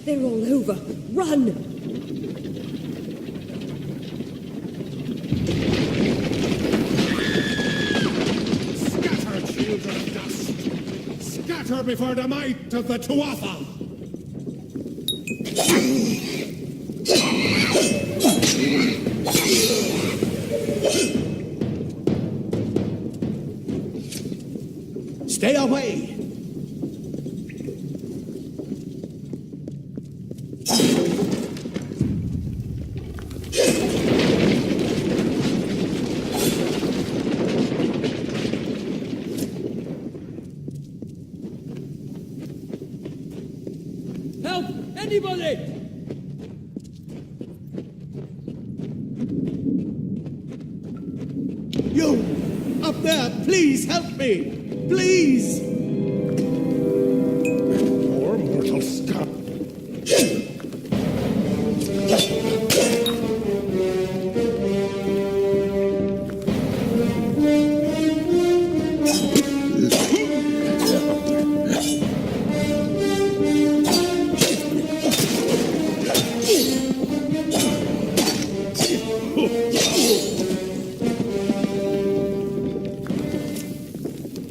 They're all over. Run! Scatter, children of dust! Scatter before the might of the Tuatha! Stay away! Help! Anybody! You! Up there! Please help me! Please! Poor mortal scum!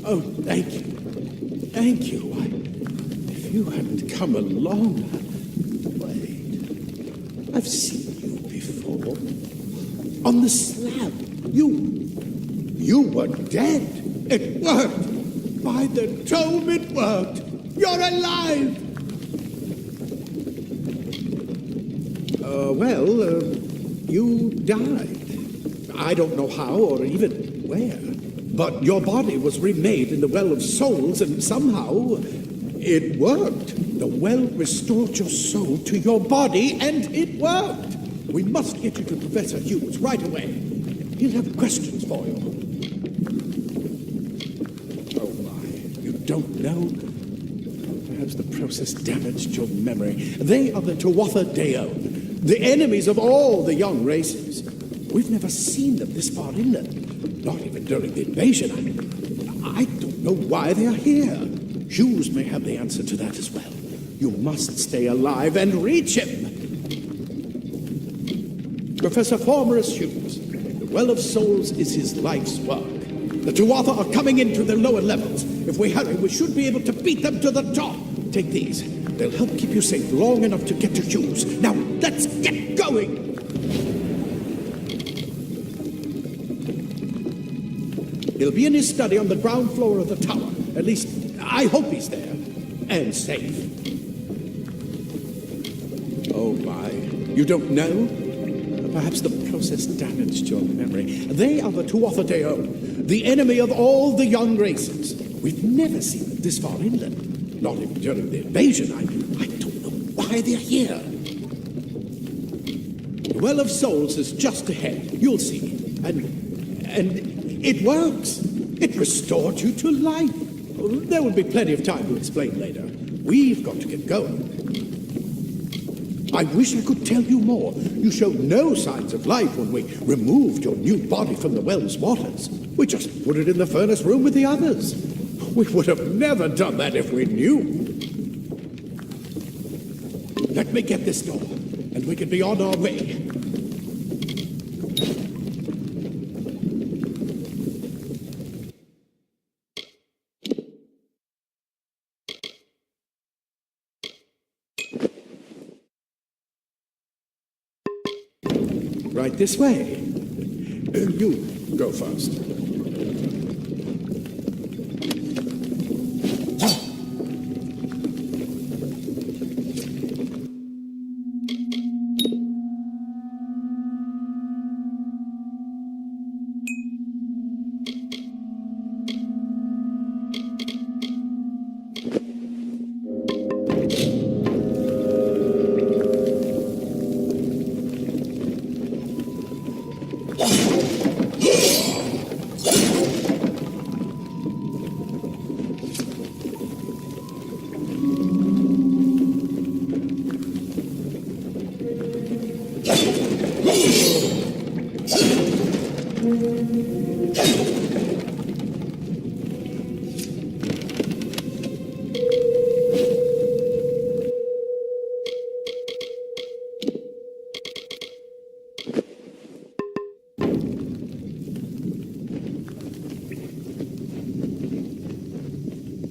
Oh, thank you. Thank you. If you hadn't come along... Wait. I've seen you before. On the slab. You were dead. It worked. By the tome, it worked. You're alive. You died. I don't know how or even where. But your body was remade in the Well of Souls, and somehow it worked. The well restored your soul to your body, and it worked. We must get you to Professor Hughes right away. He'll have questions for you. Oh, my. You don't know? Perhaps the process damaged your memory. They are the Tuatha Deo, the enemies of all the young races. We've never seen them this far inland. Not even during the invasion. I don't know why they are here. Hughes may have the answer to that as well. You must stay alive and reach him. Professor Formerus Hughes, the Well of Souls is his life's work. The Tuatha are coming into the lower levels. If we hurry, we should be able to beat them to the top. Take these. They'll help keep you safe long enough to get to Hughes. Now, let's get going! He'll be in his study on the ground floor of the tower. At least, I hope he's there. And safe. Oh, my. You don't know? Perhaps the process damaged your memory. They are the Tuatha Deo, the enemy of all the young races. We've never seen them this far inland. Not even during the invasion. I don't know why they're here. The Well of Souls is just ahead. You'll see. And it works. It restored you to life. There will be plenty of time to explain later. We've got to get going. I wish I could tell you more. You showed no signs of life when we removed your new body from the well's waters. We just put it in the furnace room with the others. We would have never done that if we knew. Let me get this door, and we can be on our way. Right this way. You go first.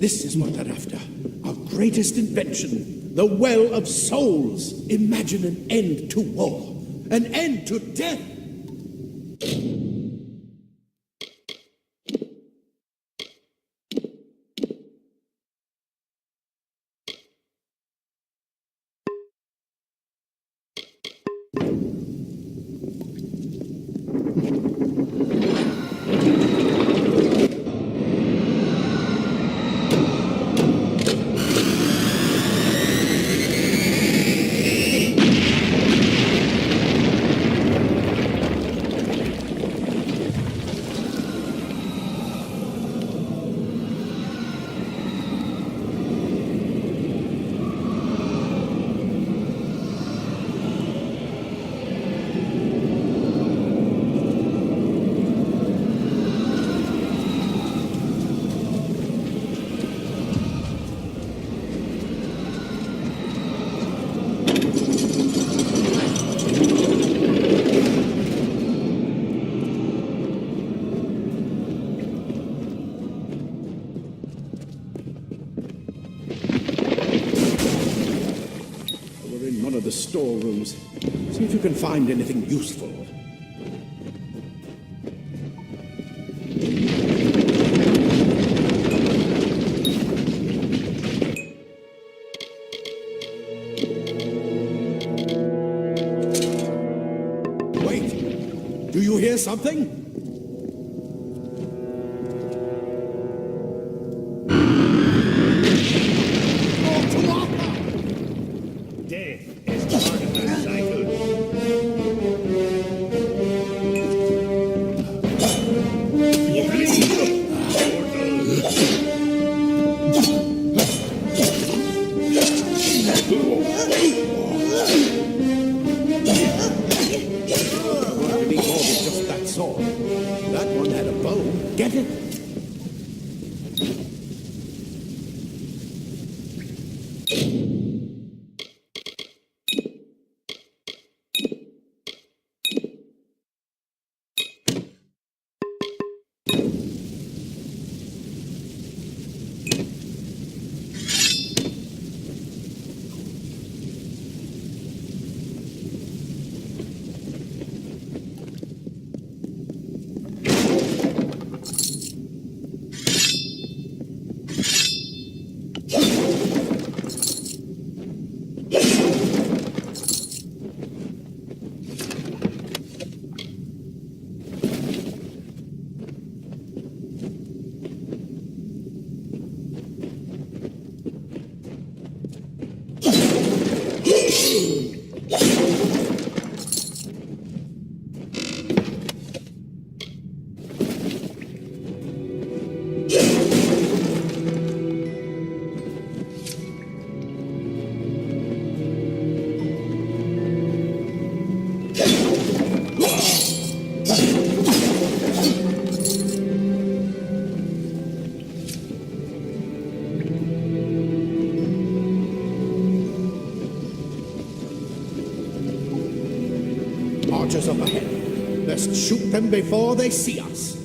This is what they're after. Our greatest invention, the Well of Souls. Imagine an end to war, an end to death. Storerooms. See if you can find anything useful. Wait! Do you hear something? Archers up ahead. Best shoot them before they see us.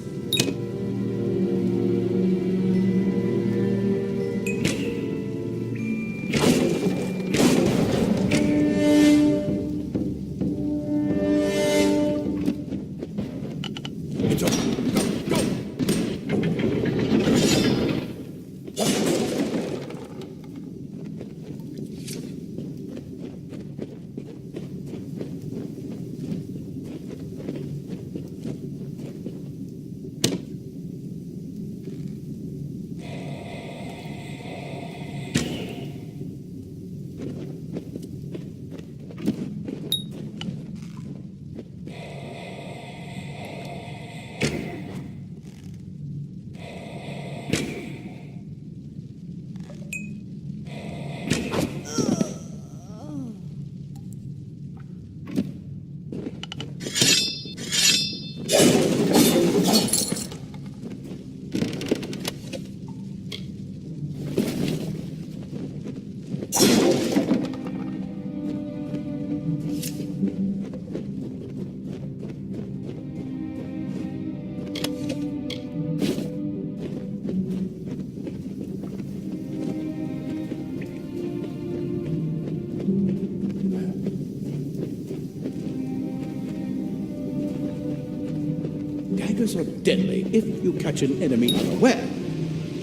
Daggers are deadly if you catch an enemy unaware.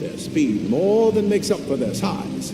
Their speed more than makes up for their size.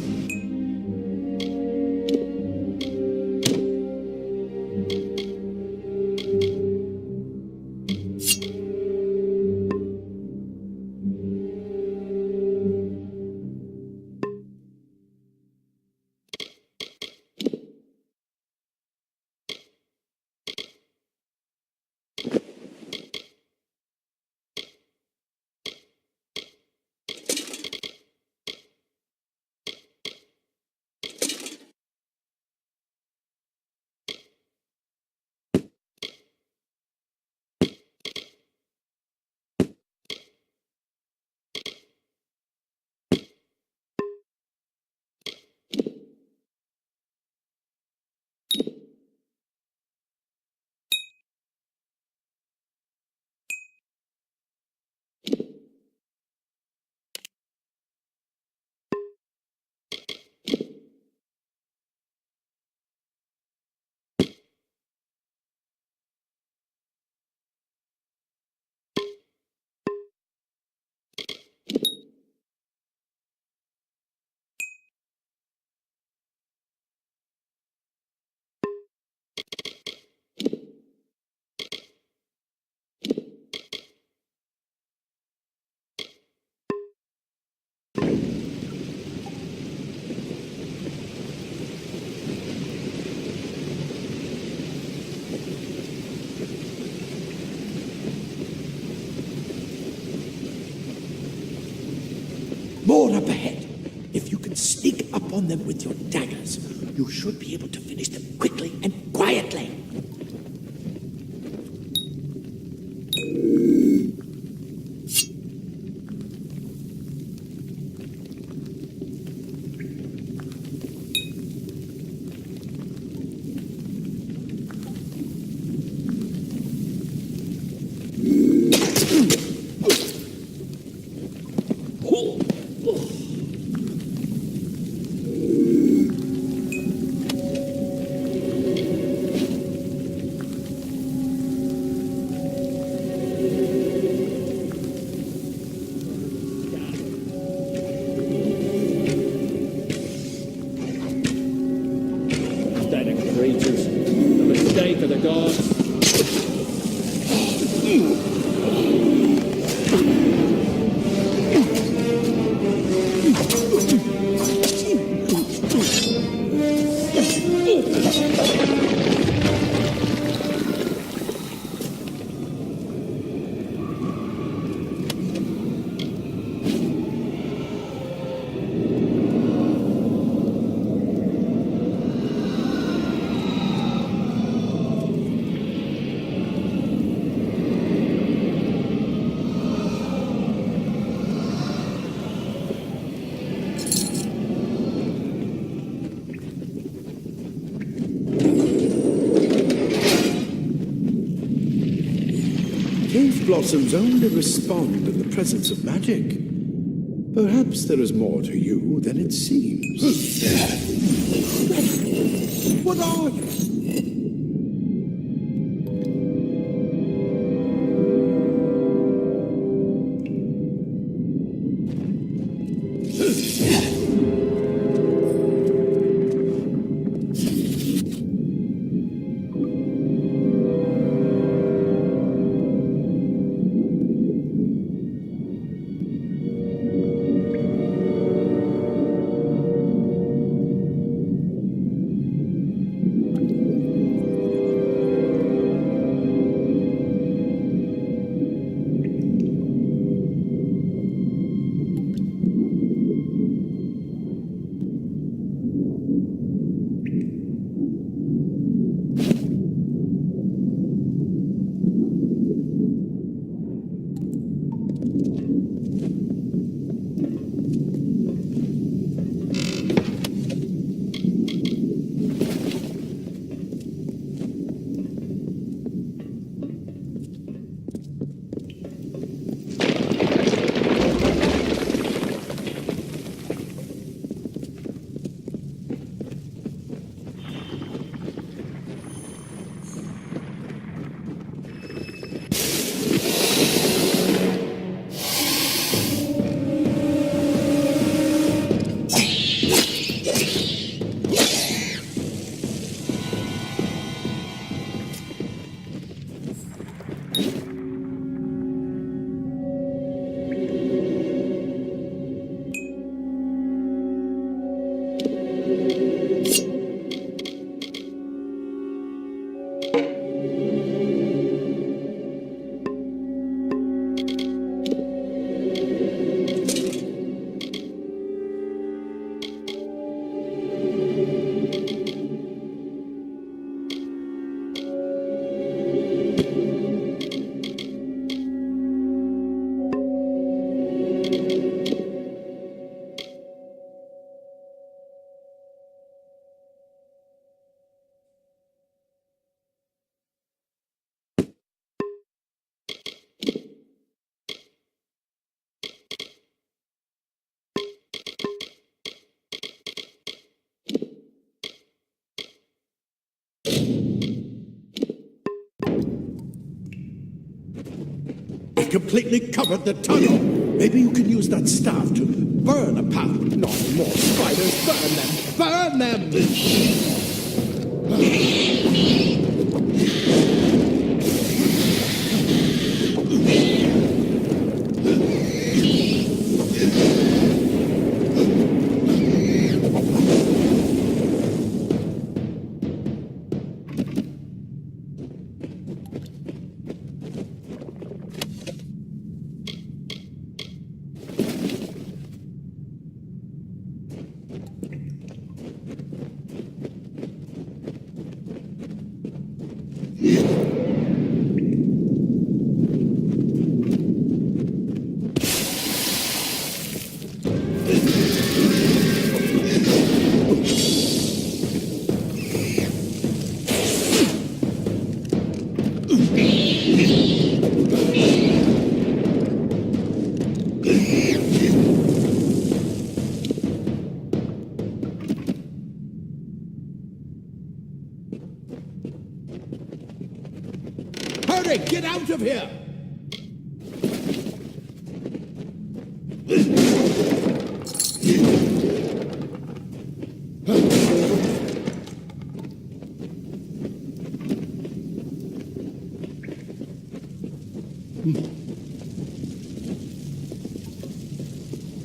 More up ahead. If you can sneak up on them with your daggers, you should be able to finish them quickly and quietly. Creatures, the mistake of the gods. Cave blossoms only respond in the presence of magic. Perhaps there is more to you than it seems. What are you? completely covered the tunnel. Maybe you can use that staff to burn a path. Not more spiders. Burn them. Burn them! Hurry, get out of here!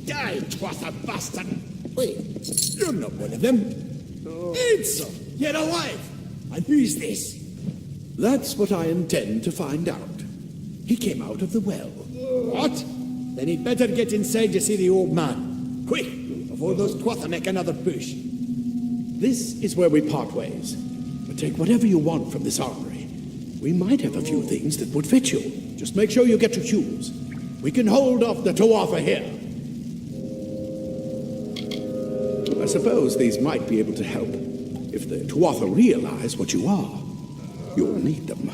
Die, twas a bastard! Wait, you're not one of them. Answer! You're alive! And who's this? That's what I intend to find out. He came out of the well. What? Then he'd better get inside to see the old man. Quick, before those twatha make another push. This is where we part ways. But take whatever you want from this armory. We might have a few things that would fit you. Just make sure you get to Hughes. We can hold off the Tuatha here. I suppose these might be able to help. If the Tuatha realize what you are, you'll need them.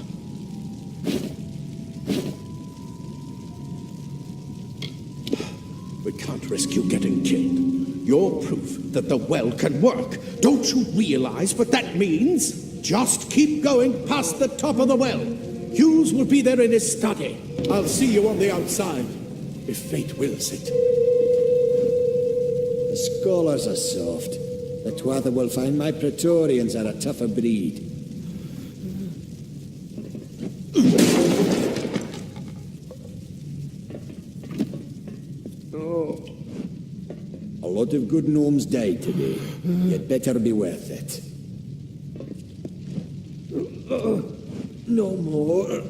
We can't risk you getting killed. You're proof that the well can work. Don't you realize what that means? Just keep going past the top of the well. Hughes will be there in his study. I'll see you on the outside, if fate wills it. The scholars are soft. The twatha will find my Praetorians are a tougher breed. A lot of good gnomes died today. You'd better be worth it. No more.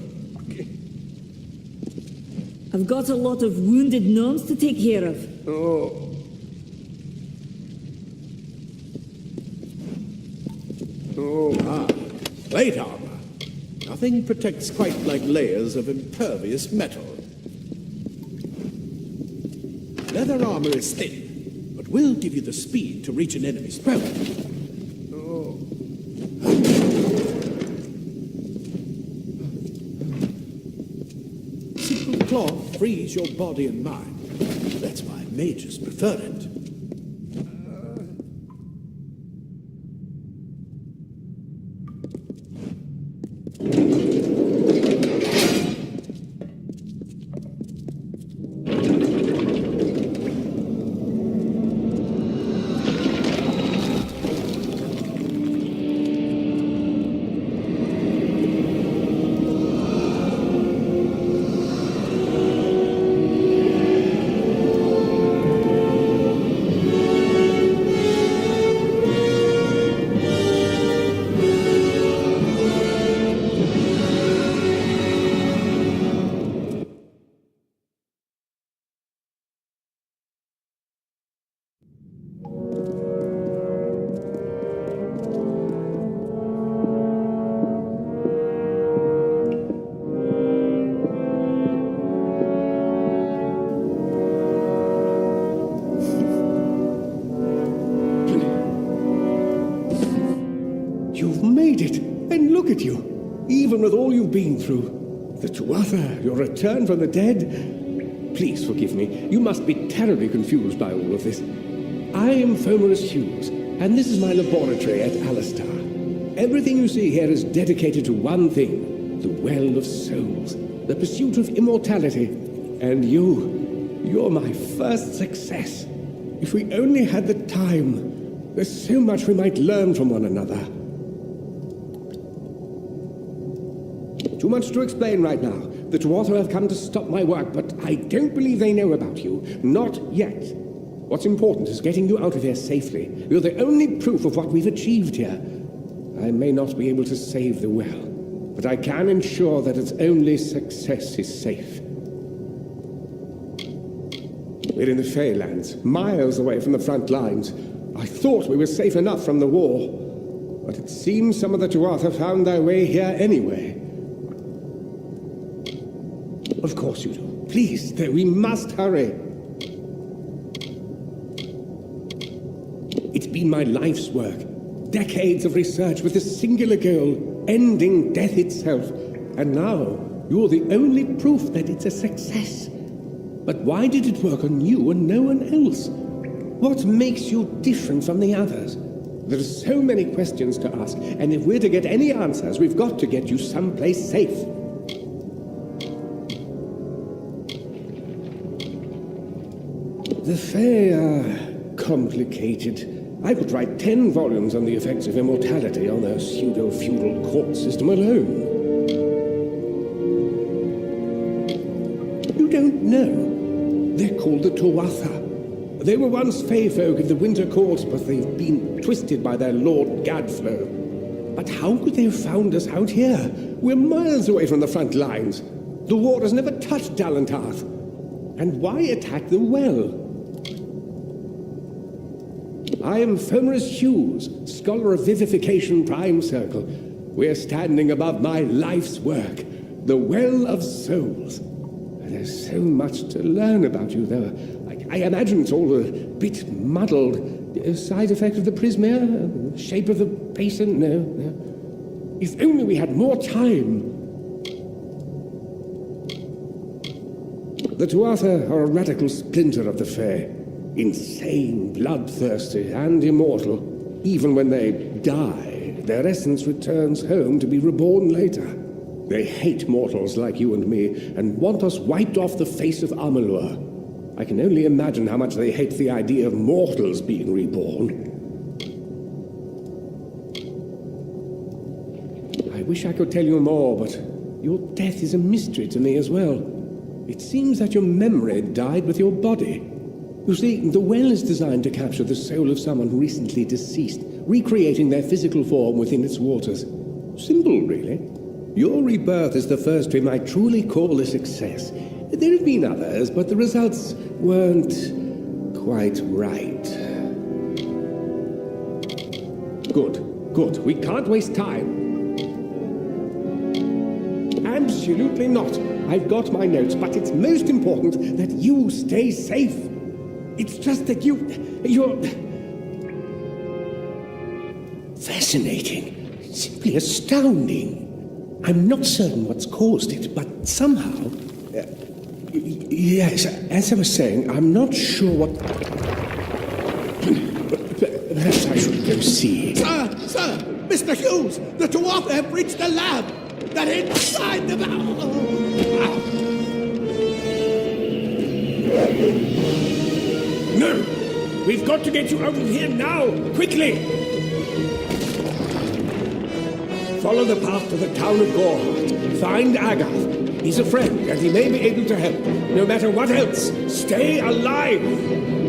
I've got a lot of wounded gnomes to take care of. Plate armor. Nothing protects quite like layers of impervious metal. Leather armor is thin, but will give you the speed to reach an enemy's spell. Simple cloth frees your body and mind. That's why mages prefer it. Even with all you've been through, the Tuatha, your return from the dead. Please forgive me. You must be terribly confused by all of this. I am Fomerus Hughes, and this is my laboratory at Allestar. Everything you see here is dedicated to one thing, The well of souls, the pursuit of immortality, and you're my first success. If we only had the time, there's so much we might learn from one another. Too much to explain right now. The Tuatha have come to stop my work, but I don't believe they know about you. Not yet. What's important is getting you out of here safely. You're the only proof of what we've achieved here. I may not be able to save the well, but I can ensure that its only success is safe. We're in the Feylands, miles away from the front lines. I thought we were safe enough from the war, but it seems some of the Tuatha found their way here anyway. Of course you do. Please, we must hurry. It's been my life's work. Decades of research with a singular goal, ending death itself. And now, you're the only proof that it's a success. But why did it work on you and no one else? What makes you different from the others? There are so many questions to ask, and if we're to get any answers, we've got to get you someplace safe. The Fae are complicated. I could write 10 volumes on the effects of immortality on their pseudo-feudal court system alone. You don't know. They're called the Tuatha. They were once Fae folk of the Winter Court, but they've been twisted by their Lord Gadflow. But how could they have found us out here? We're miles away from the front lines. The war has never touched Dalantarth. And why attack the well? I am Fomorus Hughes, Scholar of Vivification Prime Circle. We're standing above my life's work, the Well of Souls. There's so much to learn about you, though. I imagine it's all a bit muddled. A side effect of the prismere? Shape of the basin? No. If only we had more time. The Tuatha are a radical splinter of the Fae. Insane, bloodthirsty, and immortal. Even when they die, their essence returns home to be reborn later. They hate mortals like you and me, and want us wiped off the face of Amalur. I can only imagine how much they hate the idea of mortals being reborn. I wish I could tell you more, but your death is a mystery to me as well. It seems that your memory died with your body. You see, the well is designed to capture the soul of someone recently deceased, recreating their physical form within its waters. Simple, really. Your rebirth is the first we might truly call a success. There have been others, but the results weren't quite right. Good. We can't waste time. Absolutely not. I've got my notes, but it's most important that you stay safe. It's just that you're... fascinating. Simply astounding. I'm not certain what's caused it, but somehow... yes, as I was saying, I'm not sure what... Perhaps I should go see. Sir! Mr. Hughes! The Tuatha have reached the lab! They're inside the... No! We've got to get you out of here now! Quickly! Follow the path to the town of Gorhart. Find Agath. He's a friend, and he may be able to help. No matter what else, stay alive!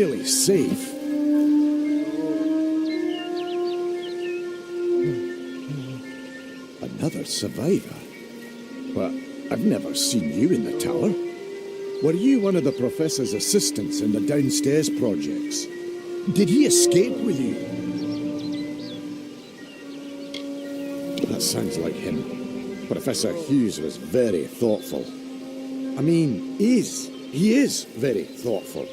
really safe. Another survivor? Well, I've never seen you in the tower. Were you one of the professor's assistants in the downstairs projects? Did he escape with you? That sounds like him. Professor Hughes was very thoughtful. I mean, he is very thoughtful.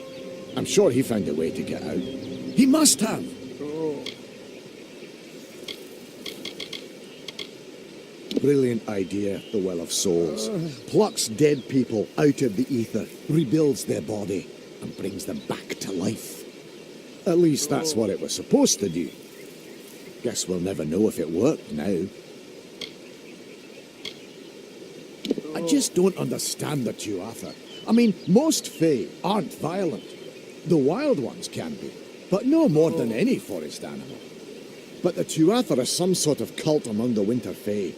I'm sure he found a way to get out. He must have. Brilliant idea, the Well of Souls. Plucks dead people out of the ether, rebuilds their body, and brings them back to life. At least that's what it was supposed to do. Guess we'll never know if it worked now. I just don't understand the Tuatha. I mean, most Fae aren't violent. The wild ones can be, but no more than any forest animal. But the Tuatha are some sort of cult among the Winter Fae.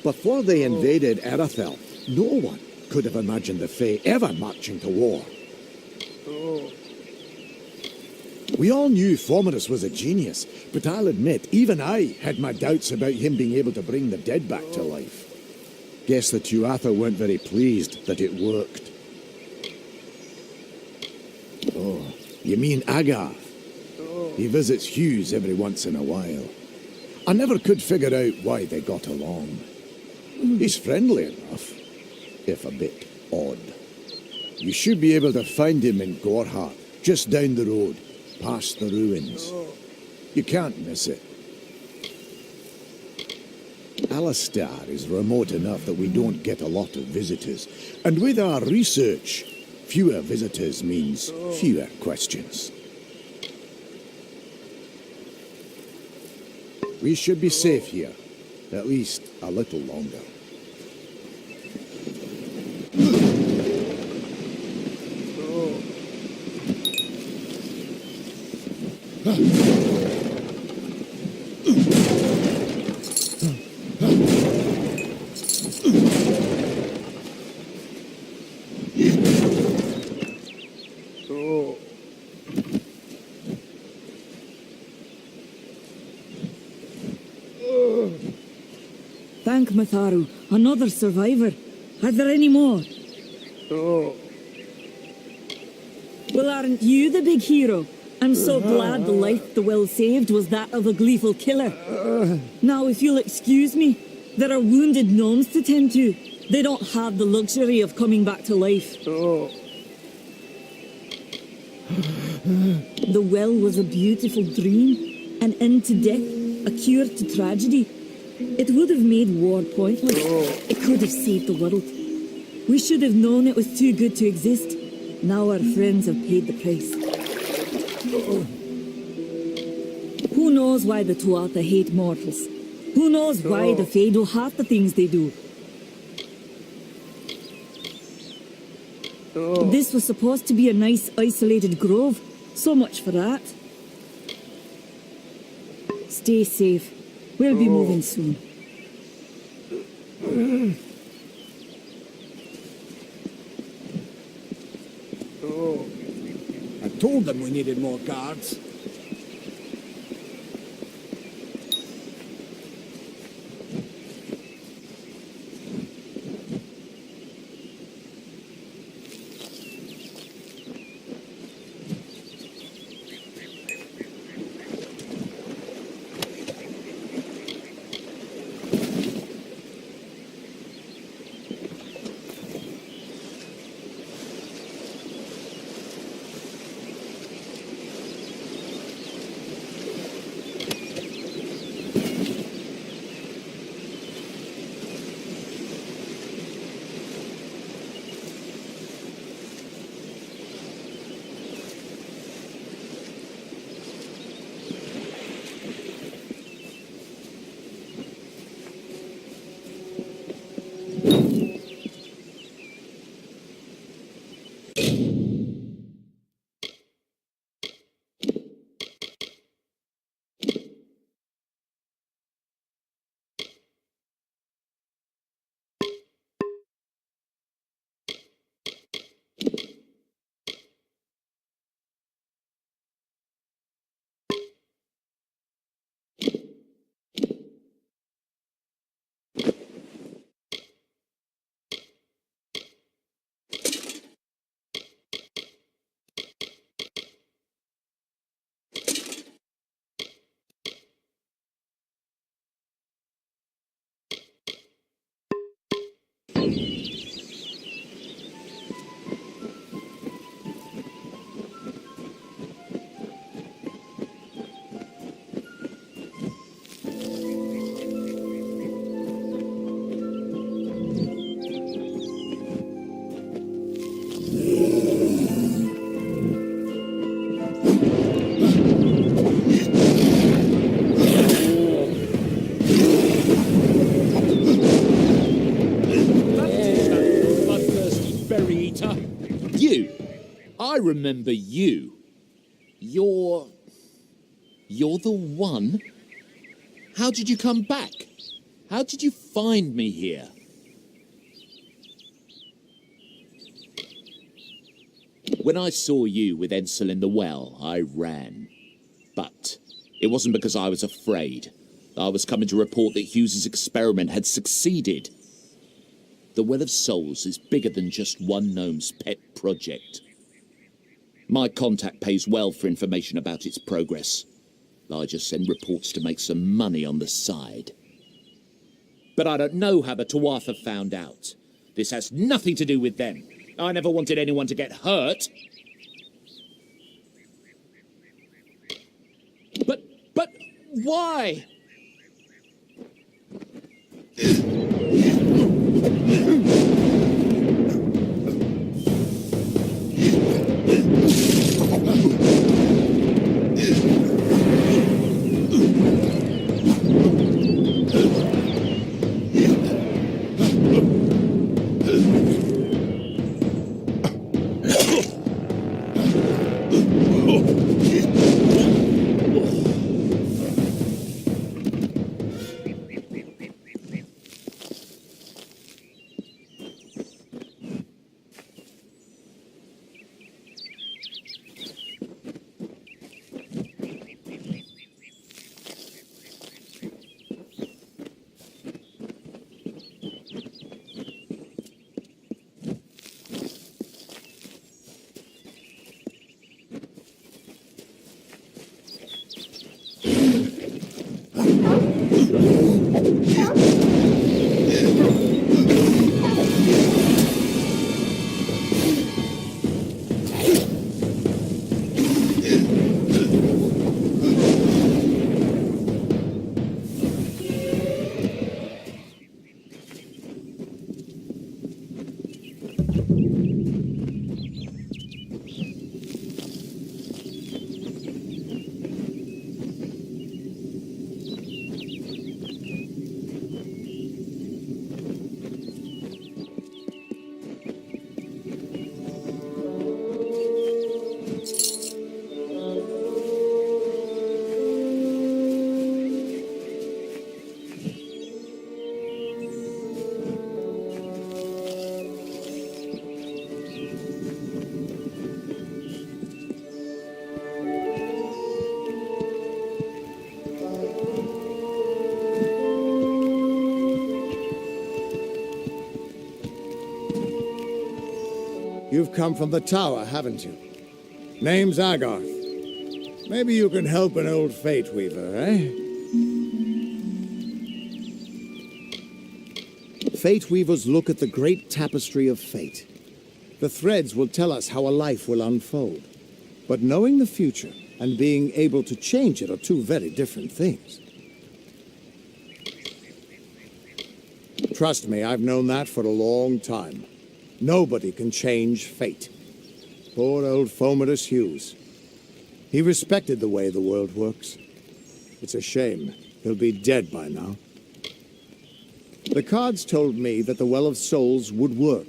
Before they invaded Erythel, no one could have imagined the Fae ever marching to war. We all knew Fomerus was a genius, but I'll admit, even I had my doubts about him being able to bring the dead back to life. Guess the Tuatha weren't very pleased that it worked. Oh, you mean Agath? He visits Hughes every once in a while. I never could figure out why they got along. He's friendly enough, if a bit odd. You should be able to find him in Gorhart, just down the road, past the ruins. You can't miss it. Allestar is remote enough that we don't get a lot of visitors. And with our research, fewer visitors means fewer questions. We should be safe here, at least a little longer. Thank Matharu, another survivor. Are there any more? Well, aren't you the big hero? I'm so glad the life the Will saved was that of a gleeful killer. Now, if you'll excuse me, there are wounded gnomes to tend to. They don't have the luxury of coming back to life. The well was a beautiful dream, an end to death, a cure to tragedy. It would have made war pointless. It could have saved the world. We should have known it was too good to exist. Now our friends have paid the price. Who knows why the Tuatha hate mortals? Who knows why the Fae do half the things they do? This was supposed to be a nice isolated grove. So much for that. Stay safe. We'll be moving soon. I told them we needed more guards. remember you. You're the one? How did you come back? How did you find me here? When I saw you with Ensel in the well, I ran. But it wasn't because I was afraid. I was coming to report that Hughes's experiment had succeeded. The Well of Souls is bigger than just one gnome's pet project. My contact pays well for information about its progress. I just send reports to make some money on the side. But I don't know how the Tuatha found out. This has nothing to do with them. I never wanted anyone to get hurt. But why? You've come from the tower, haven't you? Name's Agarth. Maybe you can help an old fate weaver, eh? Fate weavers look at the great tapestry of fate. The threads will tell us how a life will unfold. But knowing the future and being able to change it are two very different things. Trust me, I've known that for a long time. Nobody can change fate. Poor old Fomerus Hughes. He respected the way the world works. It's a shame. He'll be dead by now. The cards told me that the Well of Souls would work,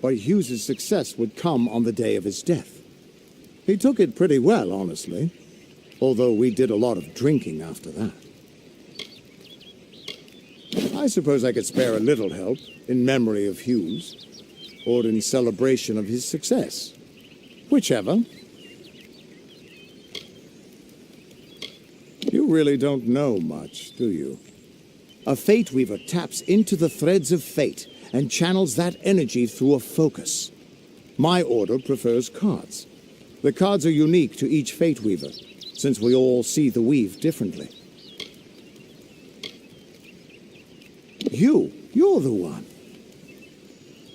but Hughes's success would come on the day of his death. He took it pretty well, honestly, although we did a lot of drinking after that. I suppose I could spare a little help in memory of Hughes, or in celebration of his success. Whichever. You really don't know much, do you? A fate weaver taps into the threads of fate and channels that energy through a focus. My order prefers cards. The cards are unique to each fate weaver, since we all see the weave differently. You're the one.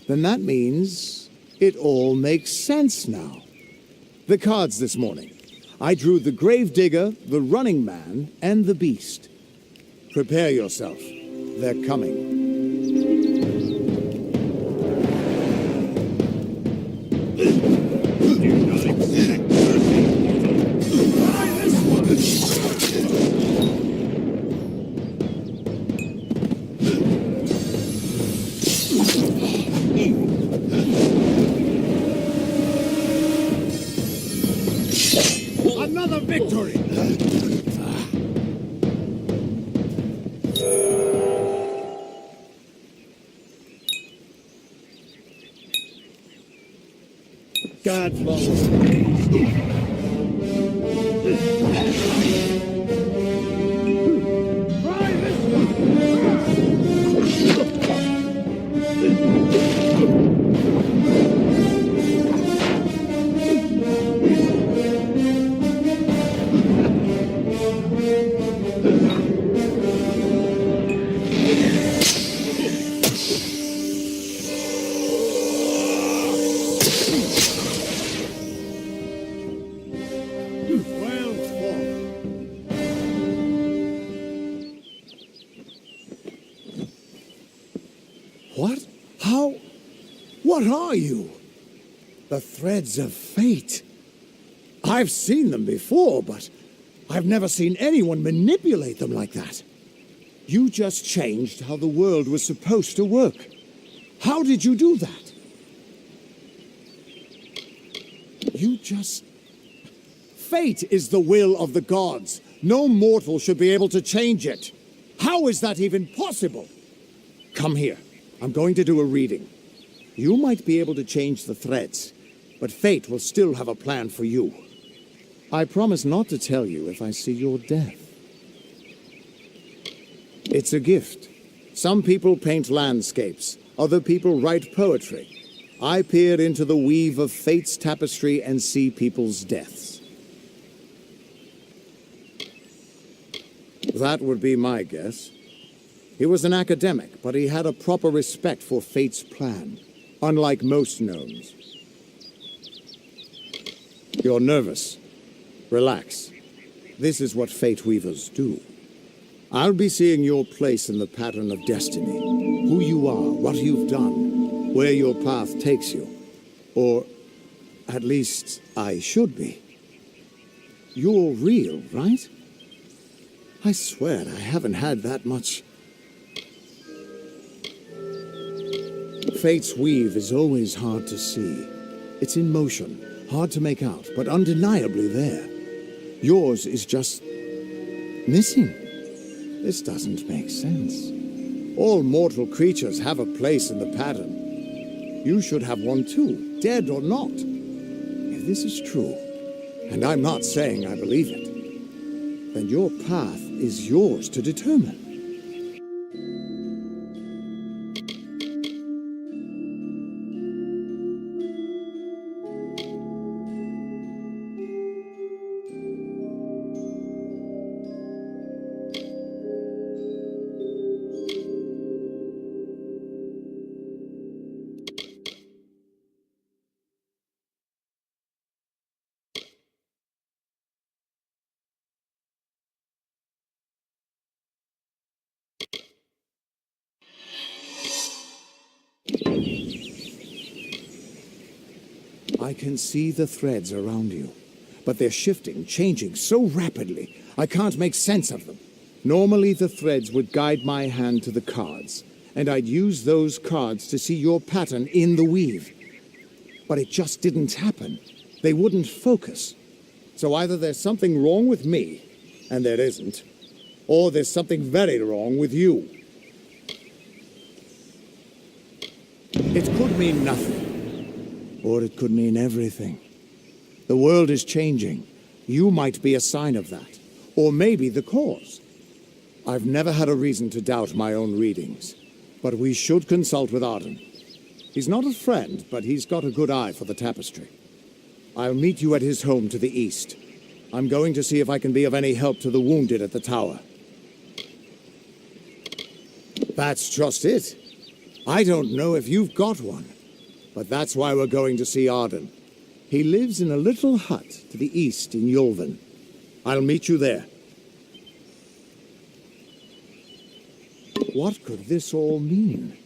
Then that means it all makes sense now. The cards this morning. I drew the Gravedigger, the Running Man, and the Beast. Prepare yourself. They're coming. Another victory! God bless. Well fought. What? How? What are you? The threads of fate. I've seen them before, but I've never seen anyone manipulate them like that. You just changed how the world was supposed to work. How did you do that? You just... Fate is the will of the gods. No mortal should be able to change it. How is that even possible? Come here. I'm going to do a reading. You might be able to change the threads, but fate will still have a plan for you. I promise not to tell you if I see your death. It's a gift. Some people paint landscapes. Other people write poetry. I peer into the weave of fate's tapestry and see people's deaths. That would be my guess. He was an academic, but he had a proper respect for fate's plan, unlike most gnomes. You're nervous. Relax. This is what fate weavers do. I'll be seeing your place in the pattern of destiny. Who you are, what you've done, where your path takes you. Or, at least, I should be. You're real, right? I swear I haven't had that much. Fate's weave is always hard to see. It's in motion, hard to make out, but undeniably there. Yours is just... missing. This doesn't make sense. All mortal creatures have a place in the pattern. You should have one too, dead or not. If this is true, and I'm not saying I believe it, then your path is yours to determine. I can see the threads around you, but they're shifting, changing so rapidly, I can't make sense of them. Normally the threads would guide my hand to the cards, and I'd use those cards to see your pattern in the weave. But it just didn't happen. They wouldn't focus. So either there's something wrong with me, and there isn't, or there's something very wrong with you. It could mean nothing. Or it could mean everything. The world is changing. You might be a sign of that. Or maybe the cause. I've never had a reason to doubt my own readings. But we should consult with Arden. He's not a friend, but he's got a good eye for the tapestry. I'll meet you at his home to the east. I'm going to see if I can be of any help to the wounded at the tower. That's just it. I don't know if you've got one. But that's why we're going to see Arden. He lives in a little hut to the east in Alwyn. I'll meet you there. What could this all mean?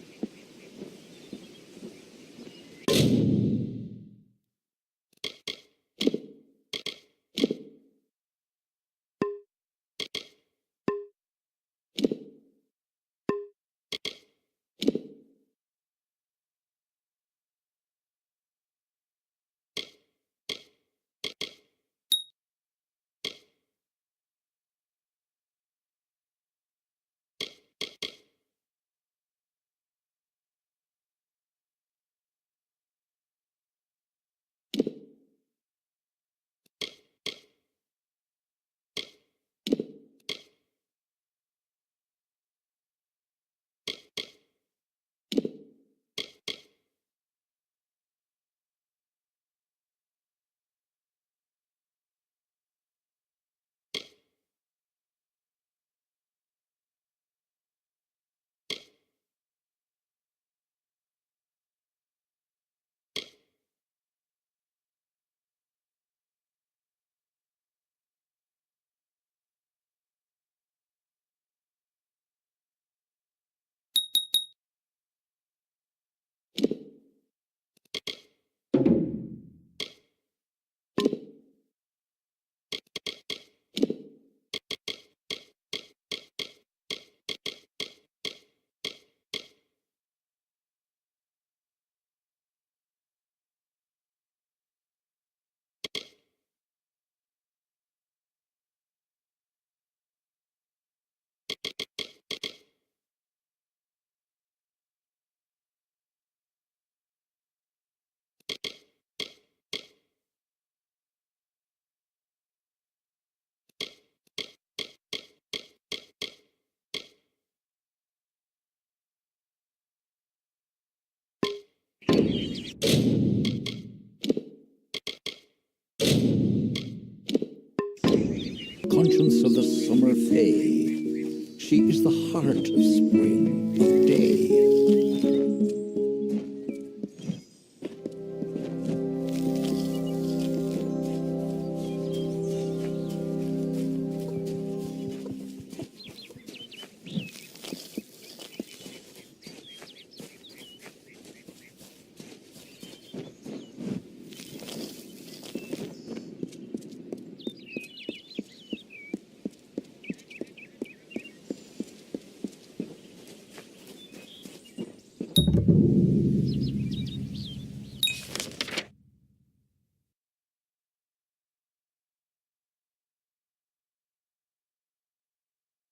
Conscience of the summer fae. She is the heart of spring, of day.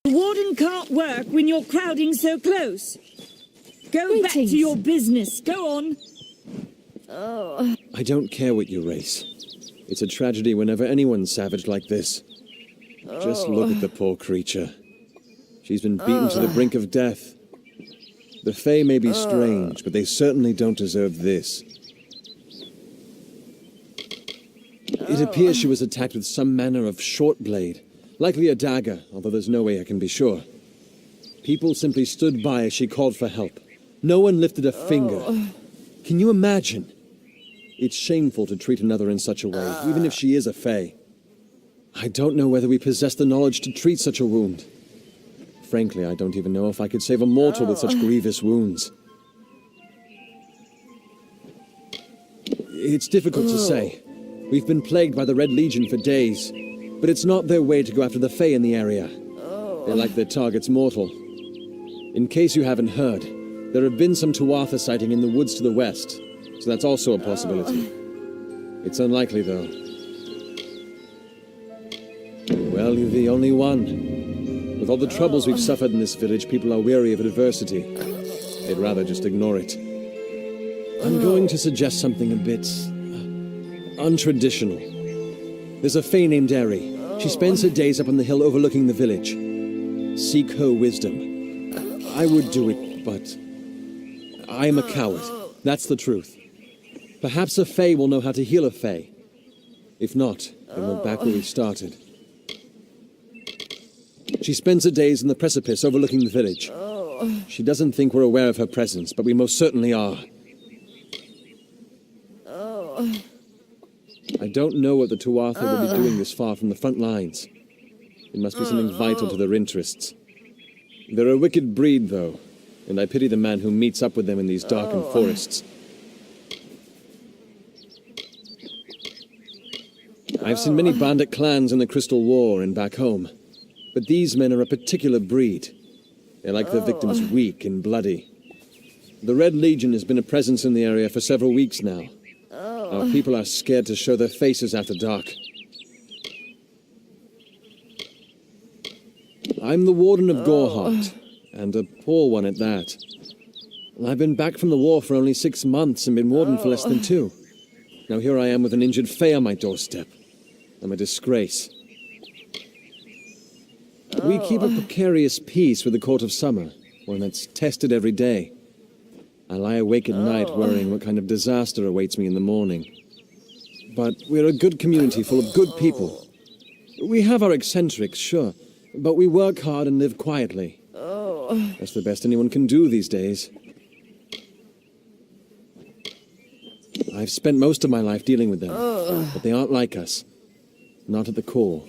The warden can't work when you're crowding so close. Go back to your business. Go on. I don't care what you race. It's a tragedy whenever anyone's savage like this. Just look at the poor creature. She's been beaten to the brink of death. The Fae may be strange, but they certainly don't deserve this. It appears she was attacked with some manner of short blade, likely a dagger, although there's no way I can be sure. People simply stood by as she called for help. No one lifted a finger. Can you imagine? It's shameful to treat another in such a way, even if she is a Fae. I don't know whether we possess the knowledge to treat such a wound. Frankly, I don't even know if I could save a mortal with such grievous wounds. It's difficult to say. We've been plagued by the Red Legion for days, but it's not their way to go after the Fae in the area. They like their targets mortal. In case you haven't heard, there have been some Tuatha sighting in the woods to the west, so that's also a possibility. It's unlikely, though. Well, you're the only one. With all the troubles we've suffered in this village, people are weary of adversity. They'd rather just ignore it. I'm going to suggest something a bit untraditional. There's a Fae named Eri. She spends her days up on the hill overlooking the village. Seek her wisdom. I would do it, but I am a coward. That's the truth. Perhaps a Fae will know how to heal a Fae. If not, then we're back where we started. She spends her days in the precipice overlooking the village. She doesn't think we're aware of her presence, but we most certainly are. I don't know what the Tuatha will be doing this far from the front lines. It must be something vital to their interests. They're a wicked breed, though, and I pity the man who meets up with them in these darkened forests. I've seen many bandit clans in the Crystal War and back home, but these men are a particular breed. They like their victims weak and bloody. The Red Legion has been a presence in the area for several weeks now. Our people are scared to show their faces after dark. I'm the warden of Gorhart, and a poor one at that. I've been back from the war for only 6 months and been warden for less than 2. Now here I am with an injured Fae on my doorstep. I'm a disgrace. We keep a precarious peace with the Court of Summer, one that's tested every day. I lie awake at night worrying what kind of disaster awaits me in the morning. But we're a good community full of good people. We have our eccentrics, sure, but we work hard and live quietly. That's the best anyone can do these days. I've spent most of my life dealing with them, but they aren't like us. Not at the core.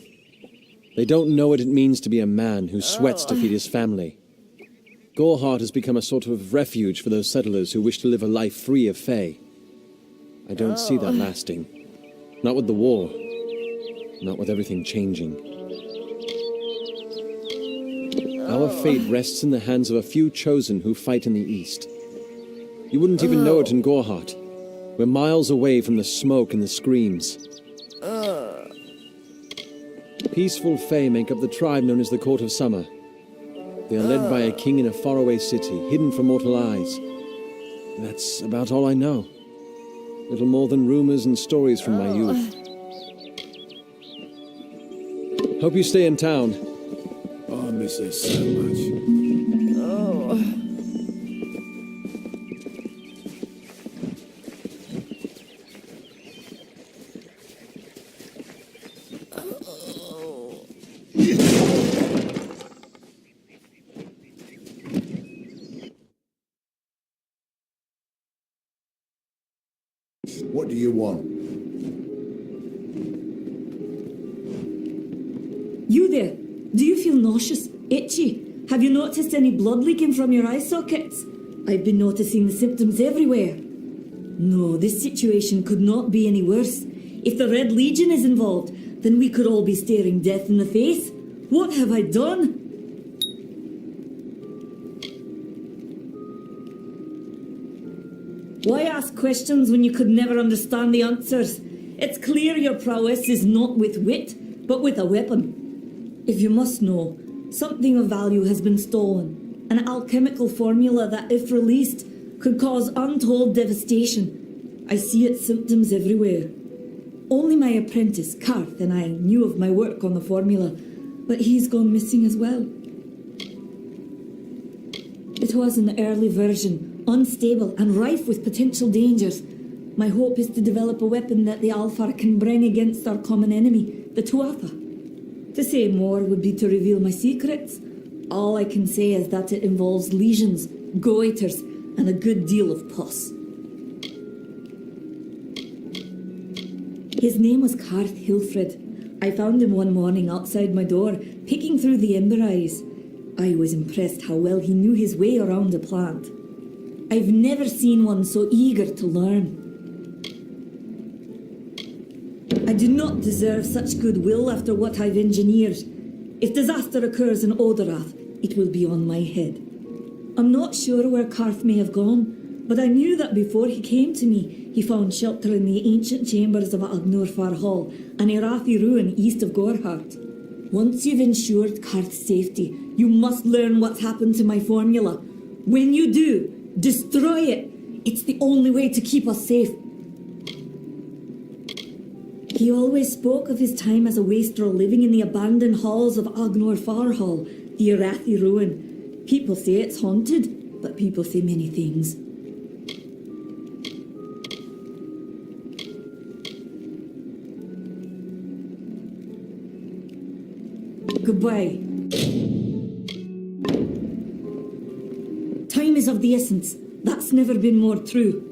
They don't know what it means to be a man who sweats to feed his family. Gorhart has become a sort of refuge for those settlers who wish to live a life free of Fae. I don't see that lasting. Not with the war. Not with everything changing. Our fate rests in the hands of a few chosen who fight in the east. You wouldn't even know it in Gorhart. We're miles away from the smoke and the screams. Peaceful Fae make up the tribe known as the Court of Summer. They are led by a king in a faraway city, hidden from mortal eyes. That's about all I know. Little more than rumors and stories from my youth. Hope you stay in town. Oh, I miss her so much. What do you want? You there? Do you feel nauseous? Itchy? Have you noticed any blood leaking from your eye sockets? I've been noticing the symptoms everywhere. No, this situation could not be any worse. If the Red Legion is involved, then we could all be staring death in the face. What have I done? Why ask questions when you could never understand the answers? It's clear your prowess is not with wit, but with a weapon. If you must know, something of value has been stolen. An alchemical formula that, if released, could cause untold devastation. I see its symptoms everywhere. Only my apprentice, Karth, and I knew of my work on the formula, but he's gone missing as well. It was an early version, unstable and rife with potential dangers. My hope is to develop a weapon that the Allestar can bring against our common enemy, the Tuatha. To say more would be to reveal my secrets. All I can say is that it involves lesions, goiters, and a good deal of pus. His name was Karth Hilfred. I found him one morning outside my door, picking through the ember eyes. I was impressed how well he knew his way around a plant. I've never seen one so eager to learn. I do not deserve such goodwill after what I've engineered. If disaster occurs in Odorath, it will be on my head. I'm not sure where Karth may have gone, but I knew that before he came to me, he found shelter in the ancient chambers of Allurfar Hall, an Irathi ruin east of Gorhart. Once you've ensured Karth's safety, you must learn what's happened to my formula. When you do, destroy it. It's the only way to keep us safe. He always spoke of his time as a wastrel living in the abandoned halls of Allurfar Hall, the Irathi ruin. People say it's haunted, but people say many things. Goodbye. Time is of the essence. That's never been more true.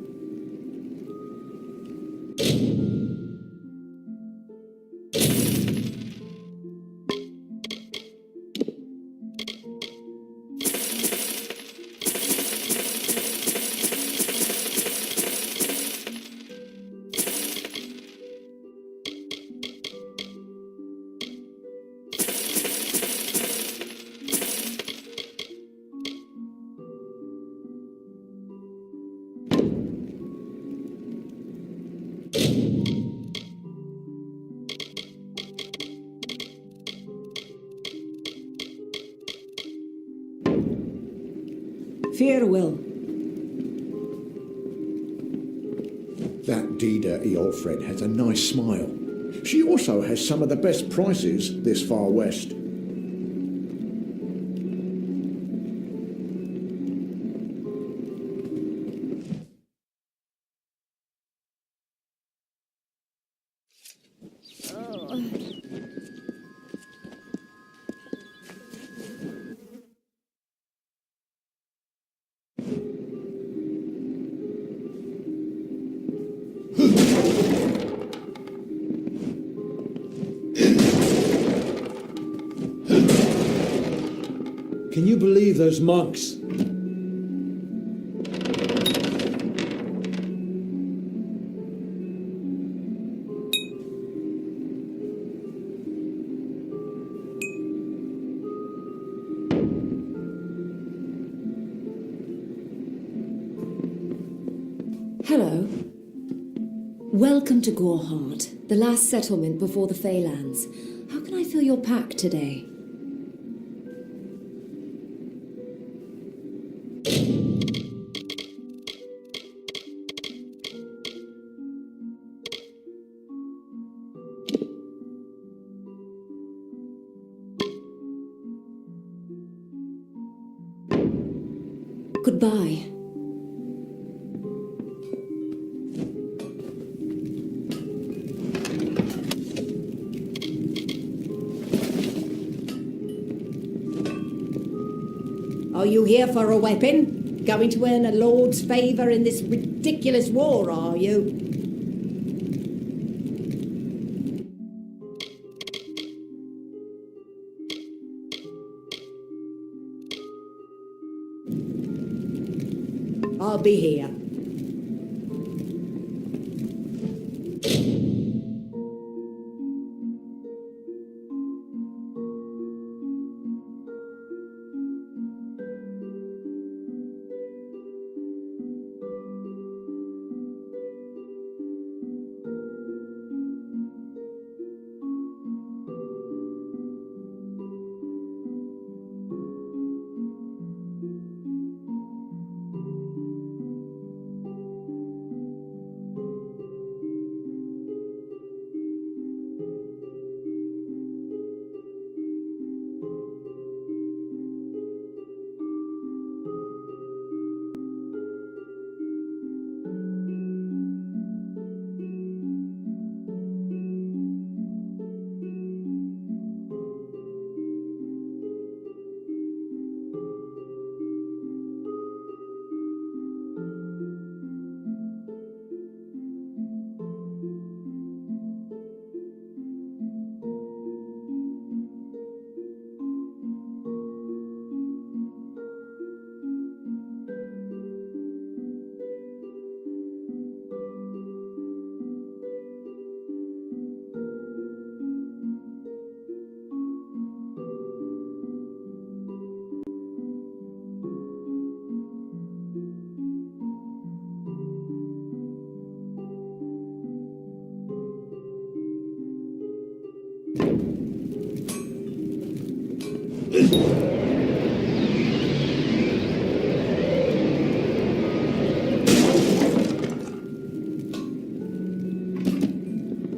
Farewell. That Dida Eolfred has a nice smile. She also has some of the best prices this far west. Can you believe those monks? Hello. Welcome to Gorhart, the last settlement before the Feylands. How can I fill your pack today? Goodbye. Are you here for a weapon? Going to earn a lord's favour in this ridiculous war, are you? I'll be here.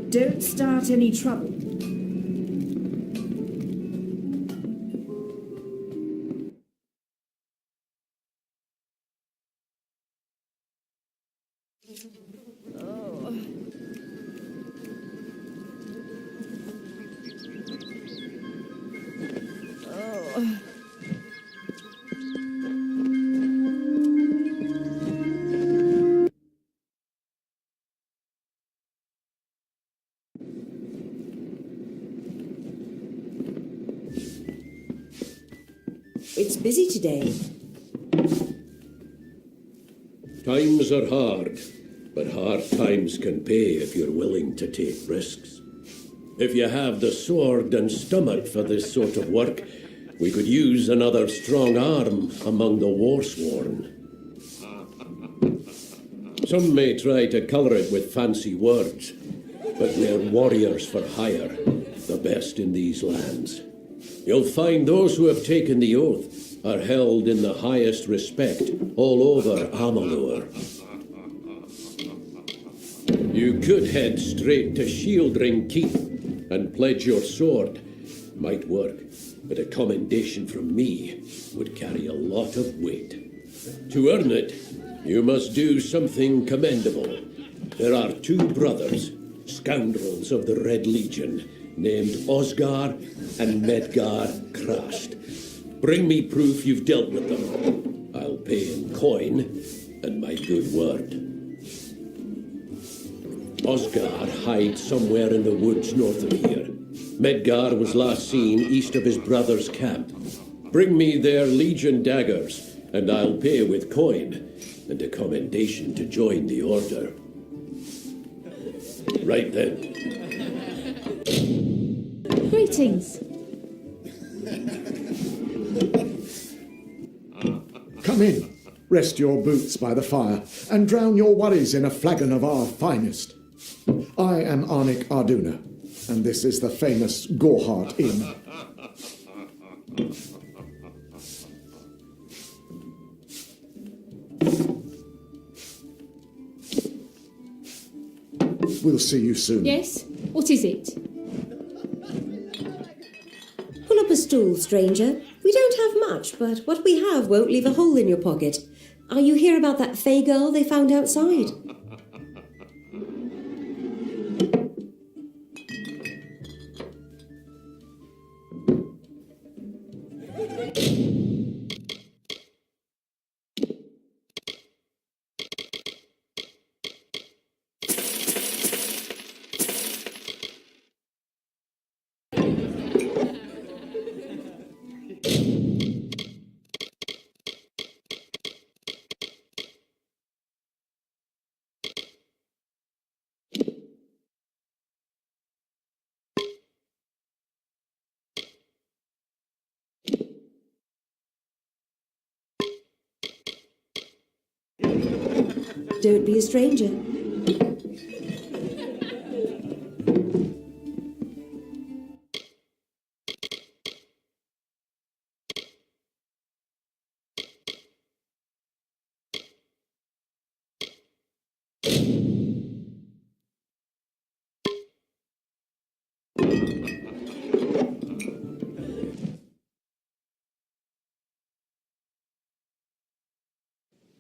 Don't start any trouble. It's busy today. Times are hard, but hard times can pay if you're willing to take risks. If you have the sword and stomach for this sort of work, we could use another strong arm among the warsworn. Some may try to colour it with fancy words, but we're warriors for hire, the best in these lands. You'll find those who have taken the oath are held in the highest respect all over Amalur. You could head straight to Shieldring Keep and pledge your sword. Might work, but a commendation from me would carry a lot of weight. To earn it, you must do something commendable. There are two brothers, scoundrels of the Red Legion, named Osgar and Medgar Krast. Bring me proof you've dealt with them. I'll pay in coin and my good word. Osgar hides somewhere in the woods north of here. Medgar was last seen east of his brother's camp. Bring me their Legion daggers, and I'll pay with coin and a commendation to join the order. Right then. Greetings. Come in, rest your boots by the fire, and drown your worries in a flagon of our finest. I am Arnik Arduna, and this is the famous Gorhart Inn. We'll see you soon. Yes? What is it? Pull up a stool, stranger. We don't have much, but what we have won't leave a hole in your pocket. Are you here about that Fey girl they found outside? Don't be a stranger.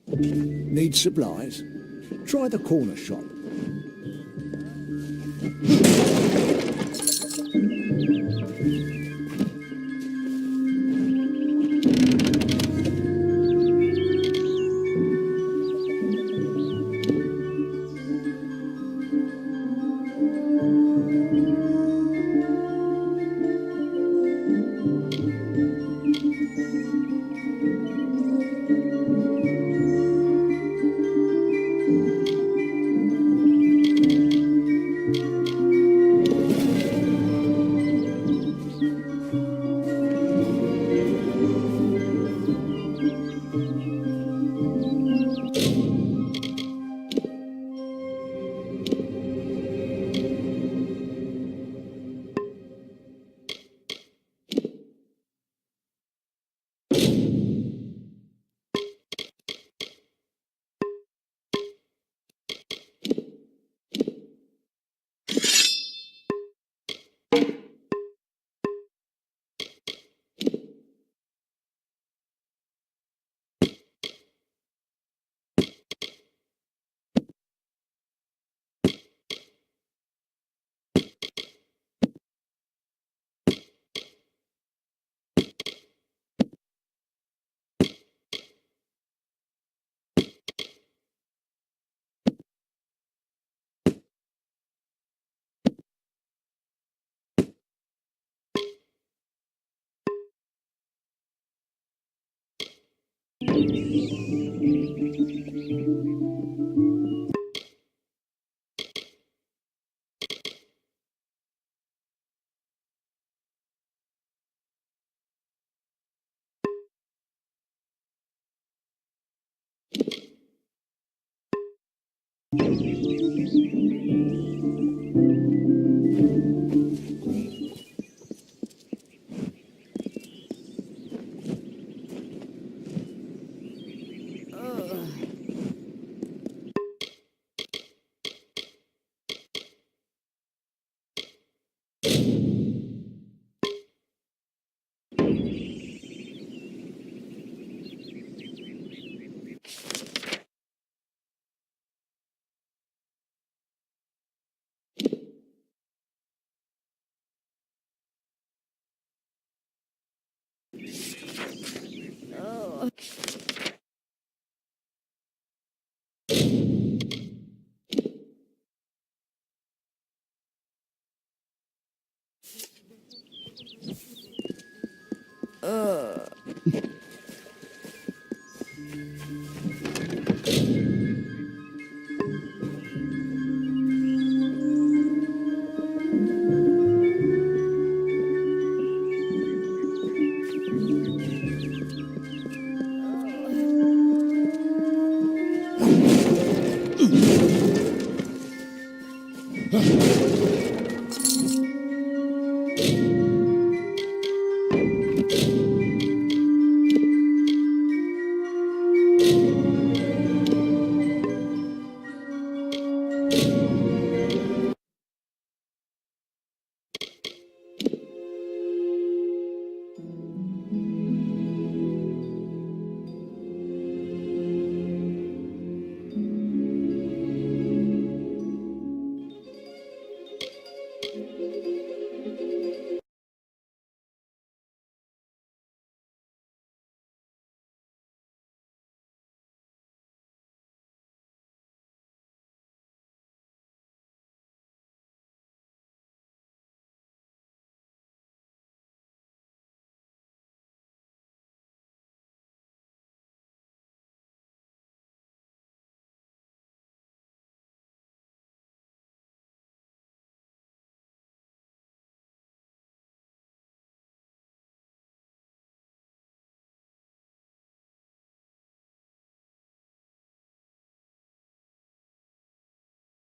Need supplies? Try the corner shop.